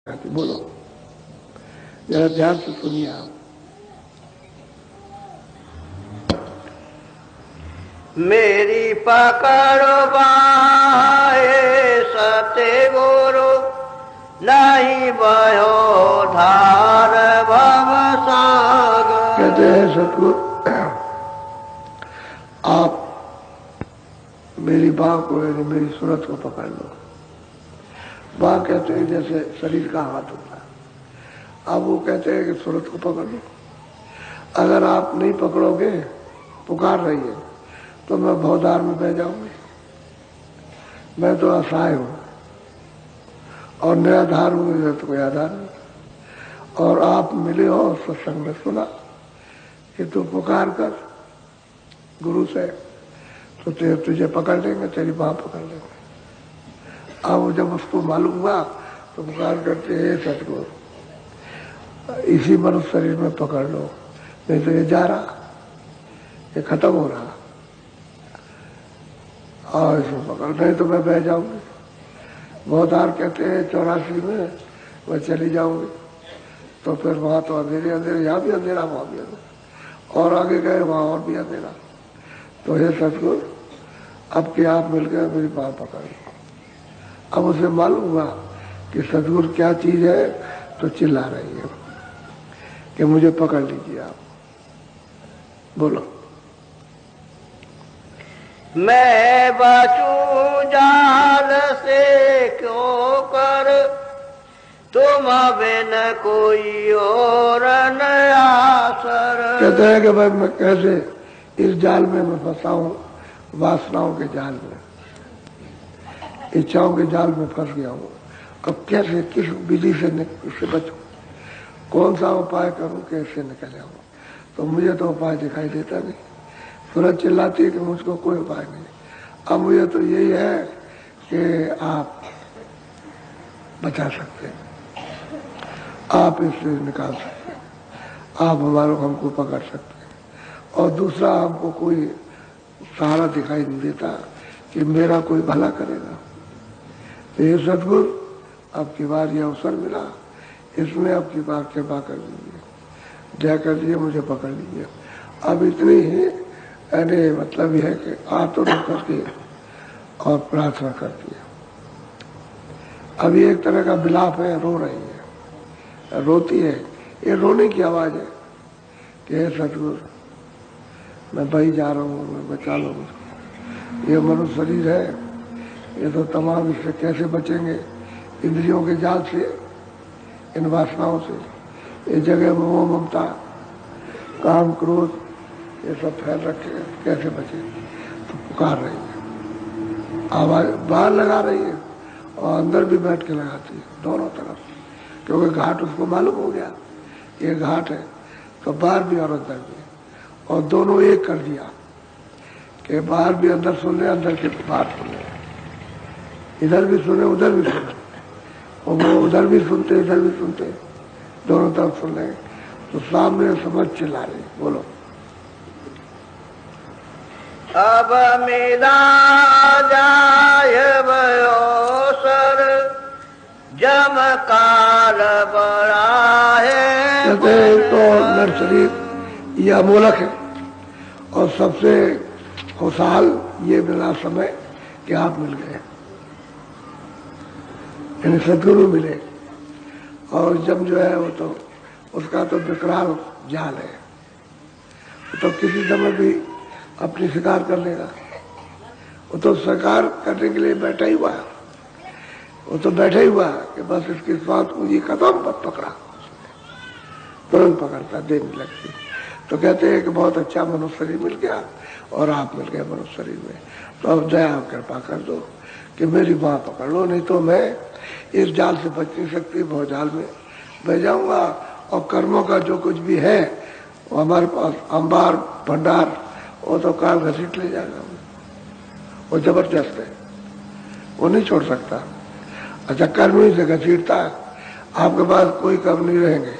बोलो जरा ध्यान से सुनिए आप। मेरी पकड़ बाए सत्य गुरु नहीं भयो धार भव सागर। कहते हैं सतगुरु आप मेरी बाह को यानी मेरी सूरत को पकड़ लो। बाह कहते हैं जैसे शरीर का हाथ होता है, अब वो कहते हैं कि सूरत को पकड़ लो। अगर आप नहीं पकड़ोगे, पुकार रही है, तो मैं भवधार में बह जाऊंगी। मैं तो असहाय हूं और निराधार हूं, मेरा तो कोई आधार नहीं। और आप मिले हो, सत्संग में सुना कि तू पुकार कर गुरु से, तो तुझे पकड़ लेंगे, तेरी बाह पकड़ लेंगे। अब जब उसको मालूम हुआ तो पुकार करते हैं सतगुरु इसी मनुष्य शरीर में पकड़ लो, नहीं तो ये जा रहा, ये खत्म हो रहा, और इसमें पकड़, नहीं तो मैं बह जाऊंगी। बहुधार कहते हैं 84 में मैं चली जाऊंगी, तो फिर वहां तो अंधेरे अंधेरे, यहाँ भी अंधेरा वहां भी अंधेरा, और आगे गए वहां और भी अंधेरा। तो हे सतगुरु अब कि आप मिल गए, मेरी बाह पकड़ लो। अब उसे मालूम हुआ कि सतगुरु क्या चीज है, तो चिल्ला रही है कि मुझे पकड़ लीजिए आप। बोलो। मैं बचूं जाल से क्यों कर, तुम बिन कोई और न आसर। कहते हैं कि भाई मैं कैसे इस जाल में मैं फंसा हूं, वासनाओं के जाल में, इच्छाओं के जाल में फंस गया हूं। अब कैसे किस विधि से उससे बचूं, कौन सा उपाय करूं, कैसे निकल आऊं। तो मुझे तो उपाय दिखाई देता नहीं। सूरज चिल्लाती है कि मुझको कोई उपाय नहीं। अब मुझे तो यही है कि आप बचा सकते हैं, आप इससे निकाल सकते हैं, आप हमको पकड़ सकते हैं। और दूसरा हमको कोई सहारा दिखाई नहीं देता कि मेरा कोई भला करेगा। तो ये सतगुरु आपकी बार ये अवसर मिला, इसमें आपकी बार कृपा कर दीजिए, दया कर दीजिए, मुझे पकड़ लीजिए। अब इतनी ही यानी मतलब यह है कि आतुर करके और प्रार्थना करती है। अभी एक तरह का विलाप है, रो रही है, रोती है, ये रोने की आवाज है कि हे सतगुरु मैं बही जा रहा हूँ, मैं बचा लो मुझको। ये मनुष्य शरीर है, ये तो तमाम, इससे कैसे बचेंगे, इंद्रियों के जाल से, इन वासनाओं से। ये जगह मोह ममता काम क्रोध ये सब फैल रखे, कैसे बचे। तो पुकार रही है, आवाज बाहर लगा रही है और अंदर भी बैठ के लगाती है, दोनों तरफ, क्योंकि घाट उसको मालूम हो गया ये घाट है। तो बाहर भी और अंदर भी, और दोनों एक कर दिया कि बाहर भी अंदर सुन ले, अंदर के बाहर सुन ले, इधर भी सुने उधर भी सुने, और वो उधर भी सुनते इधर भी सुनते, दोनों तरफ सुन रहे। तो सामने समझ चिल्ला रही, बोलो। अब मिला जाय सर, जम काल बड़ा है। कहते तो नर शरीर यह अमोलक है, और सबसे खुशहाल ये मिला समय कि आप मिल गए, यानी सदगुरु मिले। और जब जो है वो तो उसका तो विकराल जाल है, तो किसी समय भी अपनी शिकार कर लेगा। वो तो शिकार करने के लिए बैठा ही हुआ है, वो तो बैठा ही हुआ है कि बस इसकी स्वाद पूंजी खत्म, बस पकड़ा, तुरंत पकड़ता, देने लगती। तो कहते हैं कि बहुत अच्छा मनुष्य शरीर मिल गया और आप मिल गए मनुष्य शरीर में। तो अब दया कृपा कर दो कि मेरी बाह पकड़ लो, नहीं तो मैं इस जाल से बच नहीं सकती, बहुत जाल में बह जाऊंगा। और कर्मों का जो कुछ भी है वो हमारे पास अंबार भंडार, वो तो काल घसीट ले जाएगा, वो जबरदस्त है, वो नहीं छोड़ सकता। अच्छा कर्म ही से घसीटता है, आपके पास कोई कर्म नहीं रहेंगे,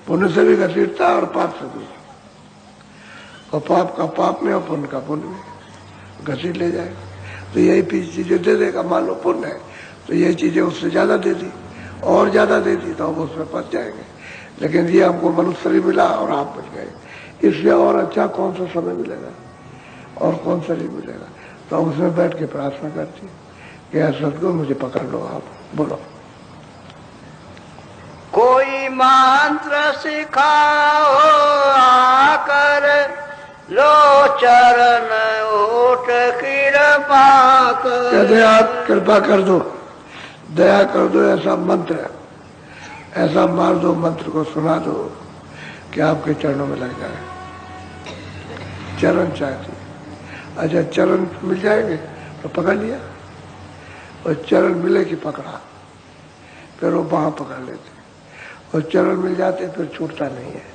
पुण्य से भी घसीटता है और पाप से भी, और पाप का पाप में और पुण्य का पुण्य में घसीट ले जाएगा। तो यही चीजें दे देगा, मान लो पुण्य है तो यही चीजें उससे ज्यादा दे दी, और ज्यादा देती तो हम उसमें फंस जाएंगे। लेकिन ये हमको मनुष्य शरीर मिला और आप मिल गए, इससे और अच्छा कौन सा समय मिलेगा और कौन सा शरीर मिलेगा। तो हम उसमें बैठ के प्रार्थना करती कि यार सदगुरु मुझे पकड़ लो, आप बोलो। कोई मंत्र सिखाओ आकर, लो चरण ओट कृपा कर। कहते आप कृपा कर दो, दया कर दो, ऐसा मंत्र है, ऐसा मार दो मंत्र को, सुना दो कि आपके चरणों में लग जाए। चरण चाहती, अच्छा चरण मिल जाएंगे तो पकड़ लिया, और चरण मिले कि पकड़ा, फिर वो बाह पकड़ लेते, और चरण मिल जाते फिर छूटता नहीं है।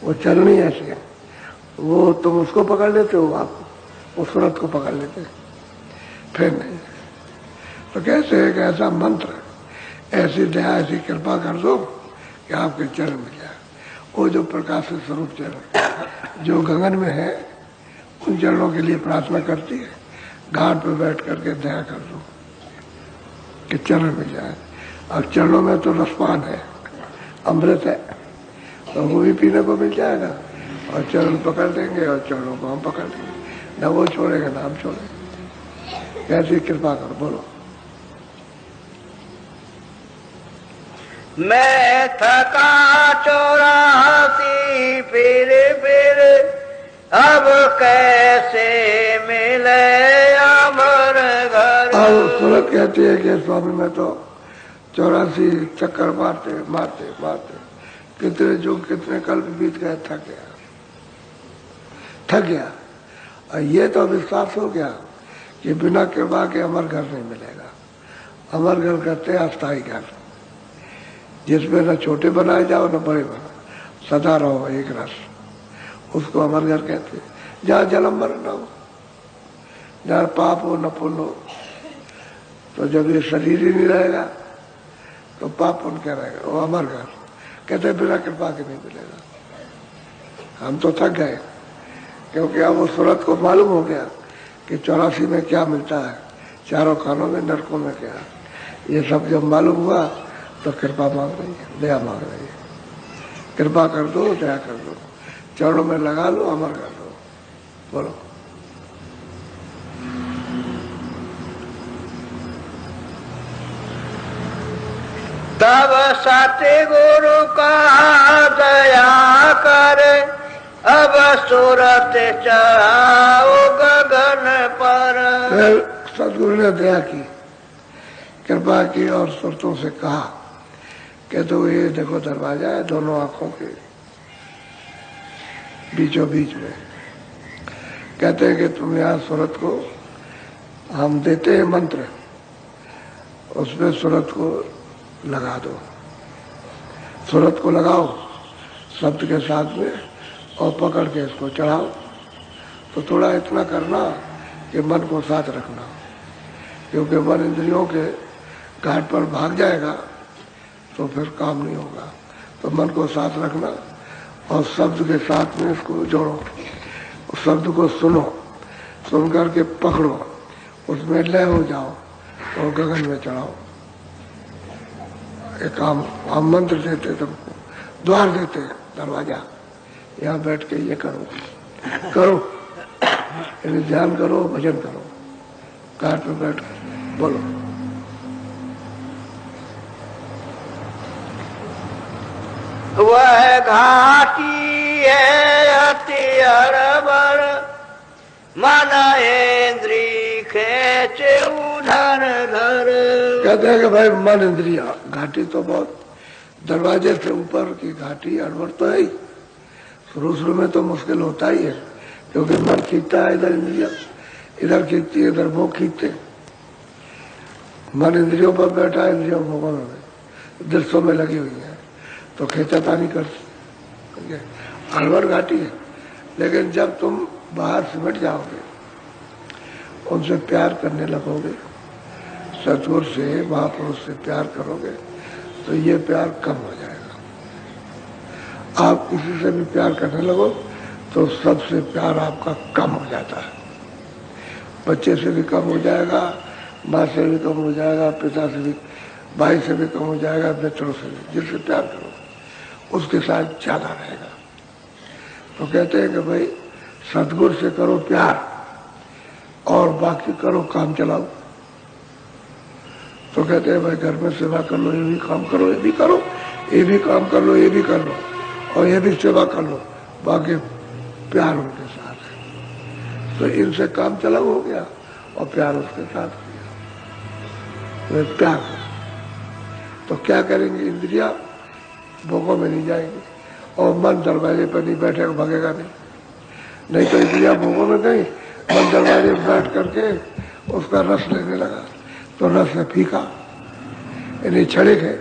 वो चरण ही ऐसे है, वो तुम उसको पकड़ लेते हो, आप उस सूरत को पकड़ लेते फिर नहीं। तो कैसे एक ऐसा मंत्र, ऐसी दया, ऐसी कृपा कर दो कि आपके चरण मिल जाए। वो जो प्रकाश स्वरूप चरण जो गगन में है, उन चरणों के लिए प्रार्थना करती है, घाट पर बैठ करके दया कर दो कि चरण मिल जाए। अब चरणों में तो रसपान है, अमृत है, तो वो भी पीने को मिल जाएगा, और चरण पकड़ देंगे और चरणों को हम पकड़ लेंगे, न वो छोड़ेगा ना हम छोड़ेंगे। कैसी कृपा कर, बोलो। मैं थका 84 फिर अब कैसे मिले अमर घर। अब सूरत कहती है कि स्वामी मैं तो 84 चक्कर मारते मारते मारते कितने युग कितने कल्प बीत गए, थक गया। और ये तो विश्वास हो गया कि बिना कृपा के अमर घर नहीं मिलेगा। अमर घर कहते हैं अस्थायी घर, जिसमें न छोटे बनाए जाओ न बड़े बनाओ, सदा रहो एक रस, उसको अमर घर कहते हैं। जहाँ जन्म मरण न हो, जहाँ पाप हो न पुण्य हो। तो जब ये शरीर ही नहीं रहेगा तो पाप पुण्य क्या रहेगा, वो अमर घर कहते बिना कृपा के नहीं मिलेगा। हम तो थक गए, क्योंकि अब उस सूरत को मालूम हो गया कि 84 में क्या मिलता है, चारों खानों में, नरकों में क्या। ये सब जब मालूम हुआ तो कृपा मांग रही है, दया मांग रही है। कृपा कर दो, दया कर दो, चरणों में लगा लो, अमर कर दो, बोलो। तब सतगुरु का दया कर, अब सूरत चढ़ाओ गगन पर। फिर सदगुरु ने दया की, कृपा की, और सुरतों से कहा कि तो ये देखो दरवाजा है दोनों आंखों के बीचों बीच में। कहते हैं कि तुम यहाँ सूरत को हम देते हैं मंत्र, उसमें सूरत को लगा दो, सूरत को लगाओ शब्द के साथ में, और पकड़ के इसको चढ़ाओ। तो थोड़ा इतना करना कि मन को साथ रखना, क्योंकि मन इंद्रियों के घाट पर भाग जाएगा तो फिर काम नहीं होगा। तो मन को साथ रखना और शब्द के साथ में इसको जोड़ो, शब्द को सुनो, सुन करके पकड़ो, उसमें लय हो जाओ और गगन में चढ़ाओ। एक हम मंत्र देते तुमको, द्वार देते, दरवाजा, यहाँ बैठ के ये करो करो, यानी ध्यान करो, भजन करो, घाट में बैठ बोलो। वह घाटी है अति अरबर, मन इंद्री खेचे उधर धर। कहते हैं कि भाई मन इंद्रिया, घाटी तो बहुत, दरवाजे से ऊपर की घाटी अड़बड़ तो है ही, शुरू में तो मुश्किल होता ही है, क्योंकि मन खींचता है, इधर इंद्रिया इधर खींचती है, इधर भोग खींचते। मन इंद्रियों पर बैठा है, इंद्रियों भोगों में, दृश्यों में लगी हुई है, तो खींचातानी करती, अड़बड़ घाटी है। लेकिन जब तुम बाहर सिमट जाओगे, उनसे प्यार करने लगोगे, सतगुरु से, महापुरुष से प्यार करोगे, तो ये प्यार कम हो जाएगा। आप किसी से भी प्यार करने लगो तो सबसे प्यार आपका कम हो जाता है। बच्चे से भी कम हो जाएगा, माँ से भी कम हो जाएगा, पिता से भी भाई से भी कम हो जाएगा, मित्रों से भी। जिससे प्यार करो उसके साथ ज्यादा रहेगा। तो कहते हैं कि भाई सतगुरु से करो प्यार और बाकी करो काम चलाओ। तो कहते हैं भाई घर में सेवा कर लो, ये भी काम करो, ये भी करो, ये भी काम कर लो, ये भी कर लो, और ये भी सेवा कर लो, बाकी प्यार उनके साथ है। तो इनसे काम चलाओ हो गया और प्यार उसके साथ किया, तो प्यार। तो क्या करेंगे? इंद्रिया भोगों में नहीं जाएंगी और मन दरवाजे पर नहीं बैठेगा, भागेगा नहीं। नहीं तो इंद्रिया भोगों में गई, मन दरवाजे पर बैठ करके उसका रस लेने लगा, तो रस है फीका, यानी क्षणिक है।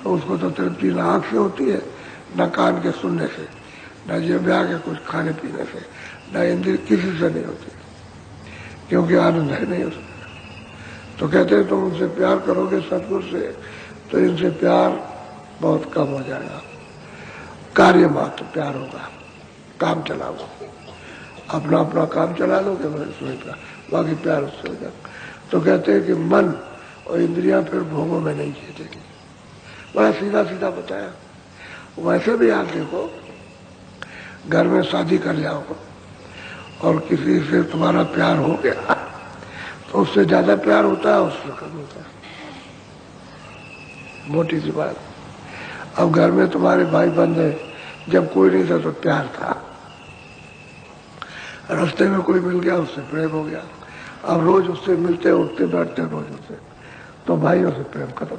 तो उसको तो तृप्ति न आँख से होती है, न कान के सुनने से, न जिह्वा के कुछ खाने पीने से, न इंद्रिय किसी से नहीं होती, क्योंकि आनंद है नहीं उसमें। तो कहते हैं तुम उनसे प्यार करोगे सतगुरु से, तो इनसे प्यार बहुत कम हो जाएगा। कार्य मात्र प्यार होगा, काम चलाओ, अपना अपना काम चला लोगे उसमें प्यार, बाकी प्यार उससे हो जाएगा। तो कहते हैं कि मन और इंद्रियां फिर भोगों में नहीं जीतेगी। बड़ा सीधा सीधा बताया। वैसे भी आप देखो, घर में शादी कर जाओ और किसी से तुम्हारा प्यार हो गया, तो उससे ज्यादा प्यार होता है, उससे कम होता है, मोटी सी बात। अब घर में तुम्हारे भाई बंद है, जब कोई नहीं था तो प्यार था, रास्ते में कोई मिल गया उससे प्रेम हो गया, अब रोज उससे मिलते उठते बैठते रोज उससे, तो भाइयों से प्रेम खत्म।